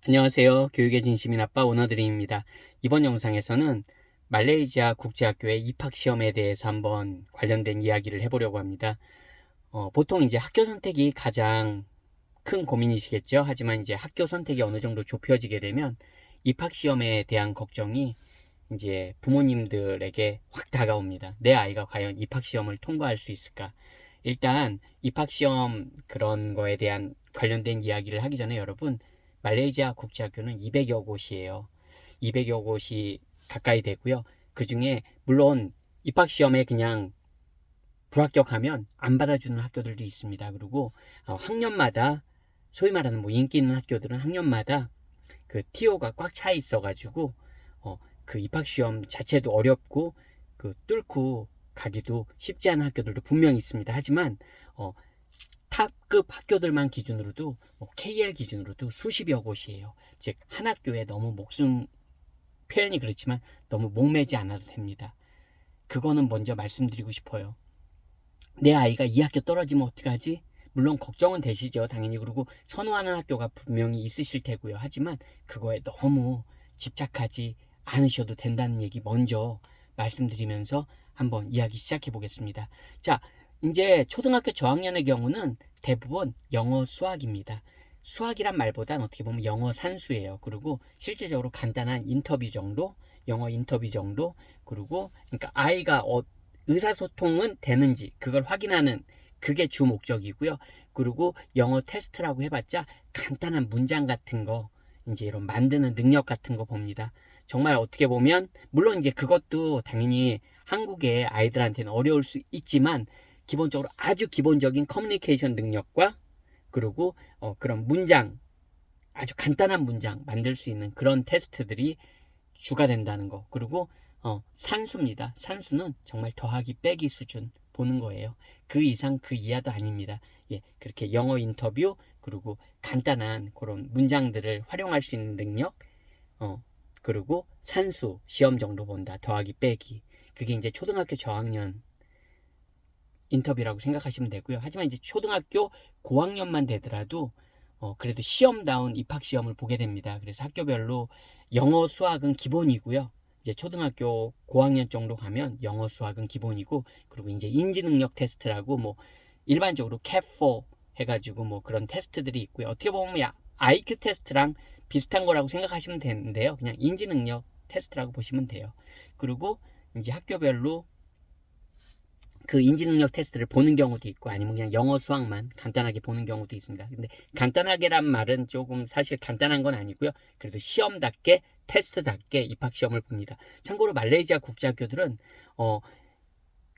안녕하세요. 교육의 진심인 아빠 오너드림입니다. 이번 영상에서는 말레이시아 국제학교의 입학시험에 대해서 한번 관련된 이야기를 해보려고 합니다. 보통 이제 학교 선택이 가장 큰 고민이시겠죠. 하지만 이제 학교 선택이 어느 정도 좁혀지게 되면 입학시험에 대한 걱정이 이제 부모님들에게 확 다가옵니다. 내 아이가 과연 입학시험을 통과할 수 있을까? 일단 입학시험 그런 거에 대한 관련된 이야기를 하기 전에 여러분, 말레이시아 국제학교는 200여 곳이에요. 200여 곳이 가까이 되고요. 그 중에 물론 입학시험에 그냥 불합격하면 안 받아주는 학교들도 있습니다. 그리고 학년마다 소위 말하는 뭐 인기 있는 학교들은 학년마다 그 TO가 꽉 차 있어가지고 그 입학시험 자체도 어렵고 그 뚫고 가기도 쉽지 않은 학교들도 분명히 있습니다. 하지만 탑급 학교들만 기준으로도 KL 기준으로도 수십여 곳이에요. 즉 한 학교에 너무 표현이 그렇지만 너무 목매지 않아도 됩니다. 그거는 먼저 말씀드리고 싶어요. 내 아이가 이 학교 떨어지면 어떡하지? 물론 걱정은 되시죠, 당연히. 그리고 선호하는 학교가 분명히 있으실 테고요. 하지만 그거에 너무 집착하지 않으셔도 된다는 얘기 먼저 말씀드리면서 한번 이야기 시작해 보겠습니다. 자, 이제 초등학교 저학년의 경우는 대부분 영어 수학입니다. 수학이란 말보단 어떻게 보면 영어 산수예요. 그리고 실제적으로 간단한 인터뷰 정도, 영어 인터뷰 정도, 그리고 그러니까 아이가 의사소통은 되는지 그걸 확인하는 그게 주 목적이고요. 그리고 영어 테스트라고 해봤자 간단한 문장 같은 거, 이제 이런 만드는 능력 같은 거 봅니다. 정말 어떻게 보면 물론 이제 그것도 당연히 한국의 아이들한테는 어려울 수 있지만 기본적으로 아주 기본적인 커뮤니케이션 능력과 그리고 그런 문장, 아주 간단한 문장 만들 수 있는 그런 테스트들이 주가 된다는 거. 그리고 산수입니다. 산수는 정말 더하기 빼기 수준 보는 거예요. 그 이상 그 이하도 아닙니다. 예, 그렇게 영어 인터뷰 그리고 간단한 그런 문장들을 활용할 수 있는 능력, 그리고 산수 시험 정도 본다. 더하기 빼기. 그게 이제 초등학교 저학년 인터뷰라고 생각하시면 되고요. 하지만 이제 초등학교 고학년만 되더라도 그래도 시험다운 입학시험을 보게 됩니다. 그래서 학교별로 영어 수학은 기본이고요. 이제 초등학교 고학년 정도 가면 영어 수학은 기본이고, 그리고 이제 인지능력 테스트라고 뭐 일반적으로 캣4 해가지고 뭐 그런 테스트들이 있고요. 어떻게 보면 IQ 테스트랑 비슷한 거라고 생각하시면 되는데요. 그냥 인지능력 테스트라고 보시면 돼요. 그리고 이제 학교별로 그 인지능력 테스트를 보는 경우도 있고 아니면 그냥 영어 수학만 간단하게 보는 경우도 있습니다. 근데 간단하게란 말은 조금 사실 간단한 건 아니고요. 그래도 시험답게 테스트답게 입학시험을 봅니다. 참고로 말레이시아 국제학교들은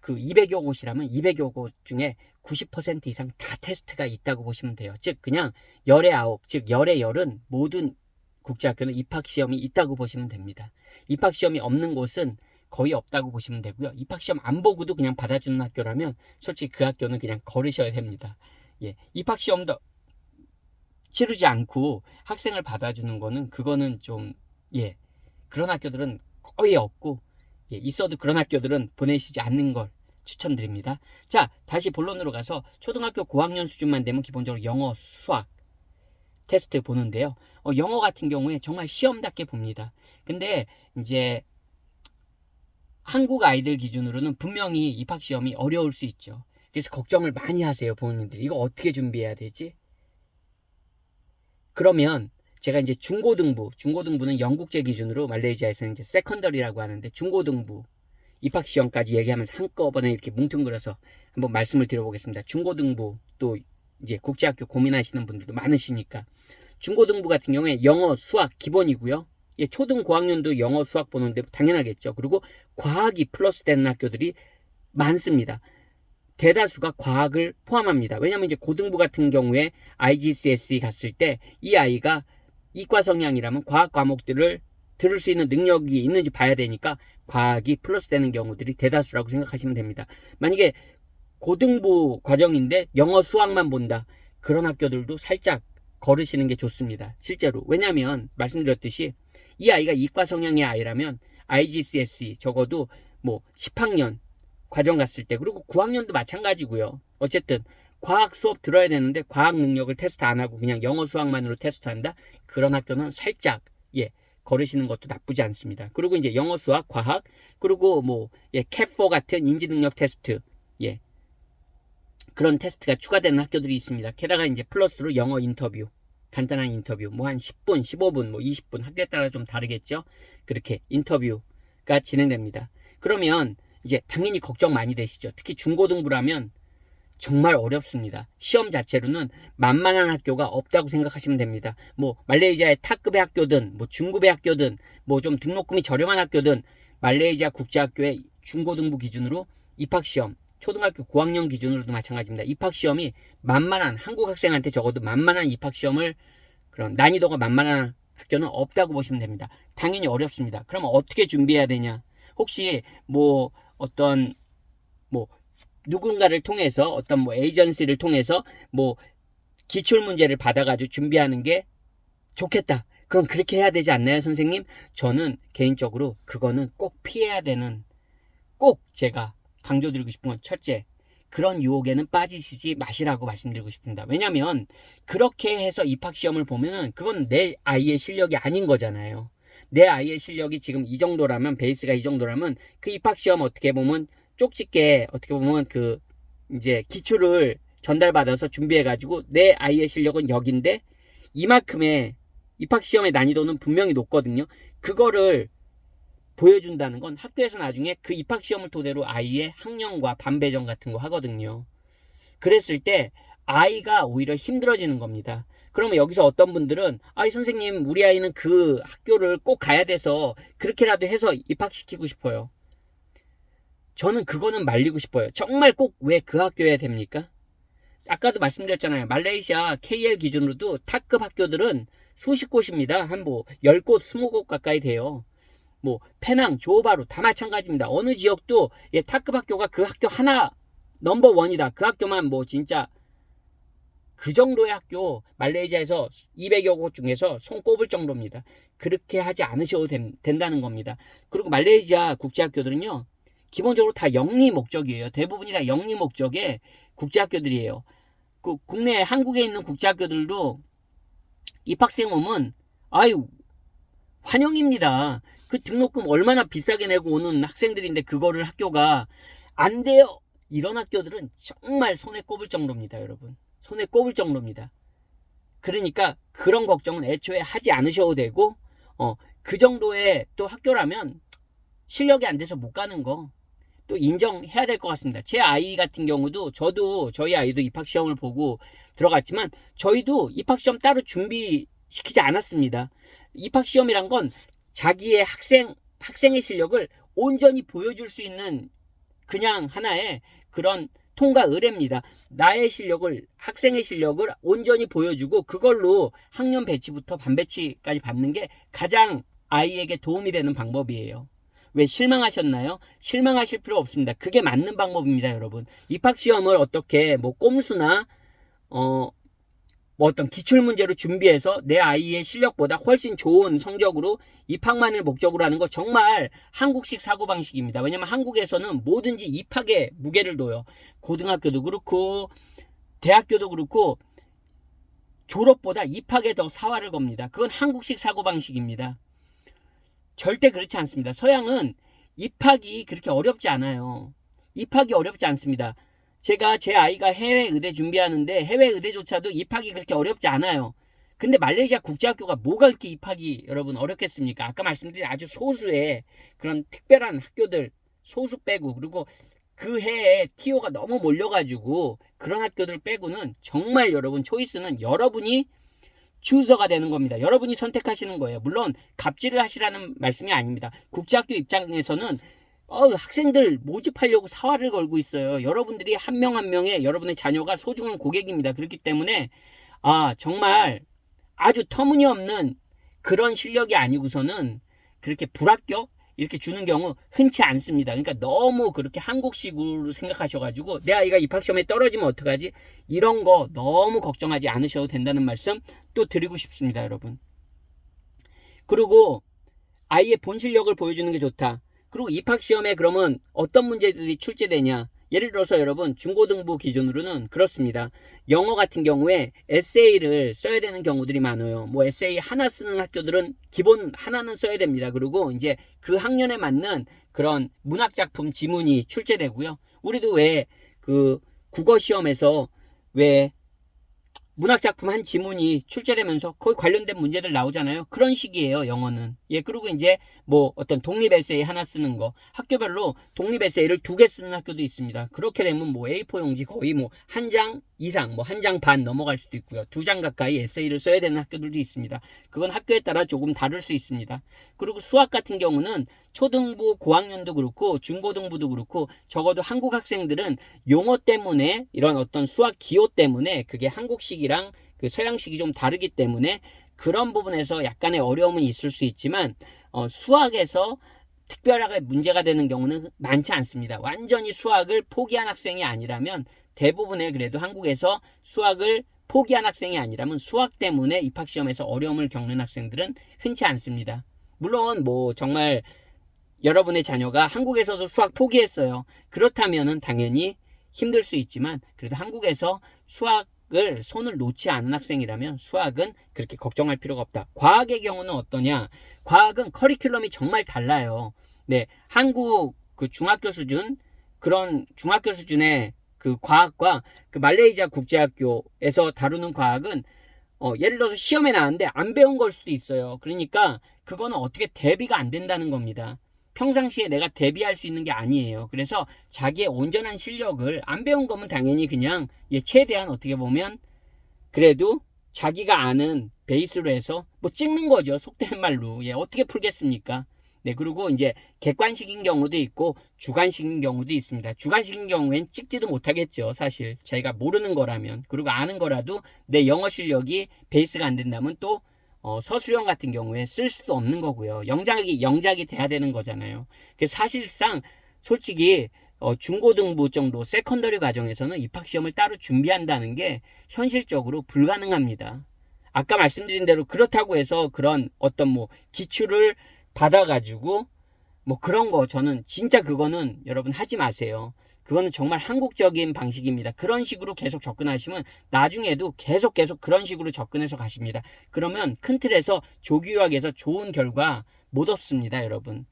그 200여 곳이라면 200여 곳 중에 90% 이상 다 테스트가 있다고 보시면 돼요. 즉 그냥 열의 아홉, 즉 열의 열은 모든 국제학교는 입학시험이 있다고 보시면 됩니다. 입학시험이 없는 곳은 거의 없다고 보시면 되고요. 입학시험 안 보고도 그냥 받아주는 학교라면 솔직히 그 학교는 그냥 걸으셔야 됩니다. 예, 입학시험도 치르지 않고 학생을 받아주는 거는 그거는 좀 그런 학교들은 거의 없고 있어도 그런 학교들은 보내시지 않는 걸 추천드립니다. 자, 다시 본론으로 가서 초등학교 고학년 수준만 되면 기본적으로 영어, 수학 테스트 보는데요. 영어 같은 경우에 정말 시험답게 봅니다. 근데 이제 한국 아이들 기준으로는 분명히 입학시험이 어려울 수 있죠. 그래서 걱정을 많이 하세요, 부모님들이. 이거 어떻게 준비해야 되지? 그러면 제가 이제 중고등부는 영국제 기준으로 말레이시아에서는 이제 세컨더리라고 하는데 중고등부 입학시험까지 얘기하면서 한꺼번에 이렇게 뭉뚱그려서 한번 말씀을 드려보겠습니다. 중고등부 또 이제 국제학교 고민하시는 분들도 많으시니까 중고등부 같은 경우에 영어, 수학 기본이고요. 예, 초등 고학년도 영어, 수학 보는데 당연하겠죠. 그리고 과학이 플러스 되는 학교들이 많습니다. 대다수가 과학을 포함합니다. 왜냐하면 이제 고등부 같은 경우에 IGCSE 갔을 때 이 아이가 이과 성향이라면 과학 과목들을 들을 수 있는 능력이 있는지 봐야 되니까 과학이 플러스 되는 경우들이 대다수라고 생각하시면 됩니다. 만약에 고등부 과정인데 영어 수학만 본다. 그런 학교들도 살짝 걸으시는 게 좋습니다. 실제로. 왜냐하면 말씀드렸듯이 이 아이가 이과 성향의 아이라면 IGCSE 적어도 뭐 10학년 과정 갔을 때 그리고 9학년도 마찬가지고요. 어쨌든 과학 수업 들어야 되는데 과학 능력을 테스트 안 하고 그냥 영어 수학만으로 테스트한다? 그런 학교는 살짝 거르시는 것도 나쁘지 않습니다. 그리고 이제 영어 수학 과학 그리고 뭐 캣4 같은 인지 능력 테스트 그런 테스트가 추가되는 학교들이 있습니다. 게다가 이제 플러스로 영어 인터뷰 간단한 인터뷰 뭐 한 10분 15분 뭐 20분 학교에 따라 좀 다르겠죠. 그렇게 인터뷰가 진행됩니다. 그러면 이제 당연히 걱정 많이 되시죠. 특히 중고등부라면 정말 어렵습니다. 시험 자체로는 만만한 학교가 없다고 생각하시면 됩니다. 뭐 말레이시아의 탑급의 학교든 뭐 중급의 학교든 뭐 좀 등록금이 저렴한 학교든 말레이시아 국제학교의 중고등부 기준으로 입학시험 초등학교 고학년 기준으로도 마찬가지입니다. 입학시험이 만만한 한국 학생한테 적어도 만만한 입학시험을 그런 난이도가 만만한 학교는 없다고 보시면 됩니다. 당연히 어렵습니다. 그러면 어떻게 준비해야 되냐? 혹시 뭐 어떤 뭐 누군가를 통해서 어떤 뭐 에이전시를 통해서 뭐 기출 문제를 받아가지고 준비하는 게 좋겠다. 그럼 그렇게 해야 되지 않나요, 선생님? 저는 개인적으로 그거는 꼭 피해야 되는 꼭 제가 강조드리고 싶은 건 첫째, 그런 유혹에는 빠지시지 마시라고 말씀드리고 싶습니다. 왜냐면 그렇게 해서 입학시험을 보면은 그건 내 아이의 실력이 아닌 거잖아요. 내 아이의 실력이 지금 이 정도라면 베이스가 이 정도라면 그 입학시험 어떻게 보면 쪽집게 어떻게 보면 그 이제 기출을 전달받아서 준비해가지고 내 아이의 실력은 여긴데 이만큼의 입학시험의 난이도는 분명히 높거든요. 그거를 보여준다는 건 학교에서 나중에 그 입학시험을 토대로 아이의 학년과 반배정 같은 거 하거든요. 그랬을 때 아이가 오히려 힘들어지는 겁니다. 그러면 여기서 어떤 분들은 아이 선생님 우리 아이는 그 학교를 꼭 가야 돼서 그렇게라도 해서 입학시키고 싶어요. 저는 그거는 말리고 싶어요. 정말 꼭 왜 그 학교여야 됩니까? 아까도 말씀드렸잖아요. 말레이시아 KL 기준으로도 탑급 학교들은 수십 곳입니다. 한 뭐 10곳, 20곳 가까이 돼요. 뭐 페낭, 조호바루 다 마찬가지입니다. 어느 지역도 탑급 학교가 그 학교 하나 넘버 원이다. 그 학교만 뭐 진짜 그 정도의 학교 말레이시아에서 200여 곳 중에서 손꼽을 정도입니다. 그렇게 하지 않으셔도 된다는 겁니다. 그리고 말레이시아 국제학교들은요. 기본적으로 다 영리 목적이에요. 대부분이 다 영리 목적의 국제학교들이에요. 그 국내 한국에 있는 국제학교들도 입학생 오면 아유 환영입니다. 그 등록금 얼마나 비싸게 내고 오는 학생들인데 그거를 학교가 안 돼요. 이런 학교들은 정말 손에 꼽을 정도입니다, 여러분. 손에 꼽을 정도입니다. 그러니까 그런 걱정은 애초에 하지 않으셔도 되고 그 정도의 또 학교라면 실력이 안 돼서 못 가는 거 또 인정해야 될 것 같습니다. 제 아이 같은 경우도 저희 아이도 입학시험을 보고 들어갔지만 저희도 입학시험 따로 준비시키지 않았습니다. 입학시험이란 건 자기의 학생의 실력을 온전히 보여줄 수 있는 그냥 하나의 그런 통과 의례입니다. 나의 실력을 학생의 실력을 온전히 보여주고 그걸로 학년 배치부터 반 배치까지 받는 게 가장 아이에게 도움이 되는 방법이에요. 왜 실망하셨나요? 실망하실 필요 없습니다. 그게 맞는 방법입니다, 여러분. 입학시험을 어떻게 뭐 꼼수나 뭐 어떤 기출문제로 준비해서 내 아이의 실력보다 훨씬 좋은 성적으로 입학만을 목적으로 하는 거 정말 한국식 사고방식입니다. 왜냐면 한국에서는 뭐든지 입학에 무게를 둬요. 고등학교도 그렇고 대학교도 그렇고 졸업보다 입학에 더 사활을 겁니다. 그건 한국식 사고방식입니다. 절대 그렇지 않습니다. 서양은 입학이 그렇게 어렵지 않아요. 입학이 어렵지 않습니다. 제가 제 아이가 해외 의대 준비하는데 해외 의대조차도 입학이 그렇게 어렵지 않아요. 근데 말레이시아 국제학교가 뭐가 그렇게 입학이 여러분 어렵겠습니까? 아까 말씀드린 아주 소수의 그런 특별한 학교들 소수 빼고 그리고 그 해에 TO가 너무 몰려가지고 그런 학교들 빼고는 정말 여러분 초이스는 여러분이 주서가 되는 겁니다. 여러분이 선택하시는 거예요. 물론 갑질을 하시라는 말씀이 아닙니다. 국제학교 입장에서는 학생들 모집하려고 사활을 걸고 있어요. 여러분들이 한 명 한 명의 여러분의 자녀가 소중한 고객입니다. 그렇기 때문에 정말 아주 터무니없는 그런 실력이 아니고서는 그렇게 불합격 이렇게 주는 경우 흔치 않습니다. 그러니까 너무 그렇게 한국식으로 생각하셔가지고 내 아이가 입학시험에 떨어지면 어떡하지? 이런 거 너무 걱정하지 않으셔도 된다는 말씀 또 드리고 싶습니다, 여러분. 그리고 아이의 본 실력을 보여주는 게 좋다. 그리고 입학시험에 그러면 어떤 문제들이 출제되냐? 예를 들어서 여러분 중고등부 기준으로는 그렇습니다. 영어 같은 경우에 에세이를 써야 되는 경우들이 많아요. 뭐 에세이 하나 쓰는 학교들은 기본 하나는 써야 됩니다. 그리고 이제 그 학년에 맞는 그런 문학작품 지문이 출제되고요. 우리도 왜 그 국어 시험에서 왜 문학작품 한 지문이 출제되면서 거기 관련된 문제들 나오잖아요. 그런 식이에요, 영어는. 예, 그리고 이제 뭐 어떤 독립 에세이 하나 쓰는 거, 학교별로 독립 에세이를 2개 쓰는 학교도 있습니다. 그렇게 되면 뭐 A4 용지 거의 뭐 한 장 이상, 뭐 한 장 반 넘어갈 수도 있고요. 2장 가까이 에세이를 써야 되는 학교들도 있습니다. 그건 학교에 따라 조금 다를 수 있습니다. 그리고 수학 같은 경우는 초등부 고학년도 그렇고 중고등부도 그렇고 적어도 한국 학생들은 용어 때문에 이런 어떤 수학 기호 때문에 그게 한국식이랑 그 서양식이 좀 다르기 때문에 그런 부분에서 약간의 어려움은 있을 수 있지만 수학에서 특별하게 문제가 되는 경우는 많지 않습니다. 완전히 수학을 포기한 학생이 아니라면 대부분의 그래도 한국에서 수학을 포기한 학생이 아니라면 수학 때문에 입학시험에서 어려움을 겪는 학생들은 흔치 않습니다. 물론 뭐 정말 여러분의 자녀가 한국에서도 수학 포기했어요. 그렇다면은 당연히 힘들 수 있지만 그래도 한국에서 수학을 손을 놓지 않은 학생이라면 수학은 그렇게 걱정할 필요가 없다. 과학의 경우는 어떠냐? 과학은 커리큘럼이 정말 달라요. 네, 한국 그 중학교 수준 그런 중학교 수준의 그 과학과 그 말레이시아 국제학교에서 다루는 과학은 예를 들어서 시험에 나왔는데 안 배운 걸 수도 있어요. 그러니까 그거는 어떻게 대비가 안 된다는 겁니다. 평상시에 내가 대비할 수 있는 게 아니에요. 그래서 자기의 온전한 실력을 안 배운 거면 당연히 그냥 최대한 어떻게 보면 그래도 자기가 아는 베이스로 해서 뭐 찍는 거죠. 속된 말로. 어떻게 풀겠습니까? 네, 그리고 이제 객관식인 경우도 있고 주관식인 경우도 있습니다. 주관식인 경우엔 찍지도 못하겠죠. 사실 자기가 모르는 거라면. 그리고 아는 거라도 내 영어 실력이 베이스가 안 된다면 또 서술형 같은 경우에 쓸 수도 없는 거고요. 영작이 돼야 되는 거잖아요. 그래서 사실상 솔직히 중고등부 정도 세컨더리 과정에서는 입학시험을 따로 준비한다는 게 현실적으로 불가능합니다. 아까 말씀드린 대로 그렇다고 해서 그런 어떤 뭐 기출을 받아가지고 뭐 그런 거 저는 진짜 그거는 여러분 하지 마세요. 그거는 정말 한국적인 방식입니다. 그런 식으로 계속 접근하시면 나중에도 계속 그런 식으로 접근해서 가십니다. 그러면 큰 틀에서 조기유학에서 좋은 결과 못 얻습니다, 여러분.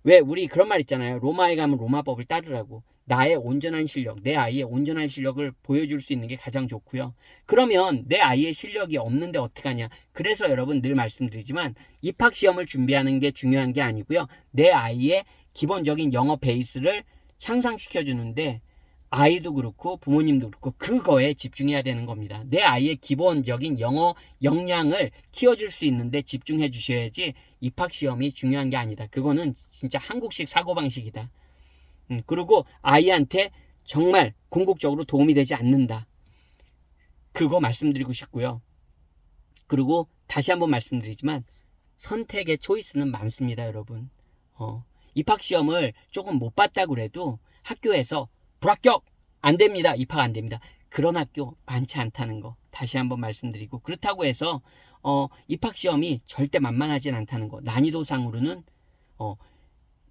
왜 우리 그런 말 있잖아요. 로마에 가면 로마법을 따르라고. 나의 온전한 실력, 내 아이의 온전한 실력을 보여줄 수 있는 게 가장 좋고요. 그러면 내 아이의 실력이 없는데 어떡하냐. 그래서 여러분 늘 말씀드리지만 입학시험을 준비하는 게 중요한 게 아니고요. 내 아이의 기본적인 영어 베이스를 향상시켜 주는데 아이도 그렇고 부모님도 그렇고 그거에 집중해야 되는 겁니다. 내 아이의 기본적인 영어 역량을 키워줄 수 있는데 집중해 주셔야지 입학시험이 중요한 게 아니다. 그거는 진짜 한국식 사고방식이다. 그리고 아이한테 정말 궁극적으로 도움이 되지 않는다. 그거 말씀드리고 싶고요. 그리고 다시 한번 말씀드리지만 선택의 초이스는 많습니다, 여러분. 입학시험을 조금 못 봤다고 그래도 학교에서 불합격! 안 됩니다. 입학 안 됩니다. 그런 학교 많지 않다는 거 다시 한번 말씀드리고 그렇다고 해서 입학시험이 절대 만만하진 않다는 거 난이도상으로는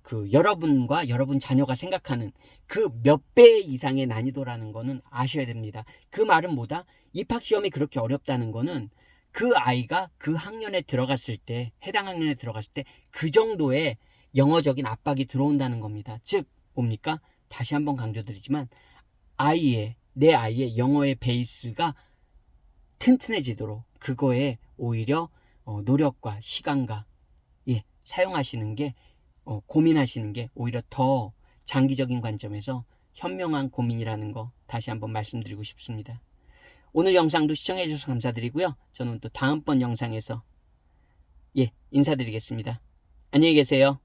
그 여러분과 여러분 자녀가 생각하는 그 몇 배 이상의 난이도라는 거는 아셔야 됩니다. 그 말은 뭐다? 입학시험이 그렇게 어렵다는 거는 그 아이가 그 학년에 들어갔을 때 해당 학년에 들어갔을 때 그 정도의 영어적인 압박이 들어온다는 겁니다. 즉 뭡니까? 다시 한번 강조드리지만 내 아이의 영어의 베이스가 튼튼해지도록 그거에 오히려 노력과 시간과 사용하시는 게 고민하시는 게 오히려 더 장기적인 관점에서 현명한 고민이라는 거 다시 한번 말씀드리고 싶습니다. 오늘 영상도 시청해 주셔서 감사드리고요. 저는 또 다음번 영상에서 인사드리겠습니다. 안녕히 계세요.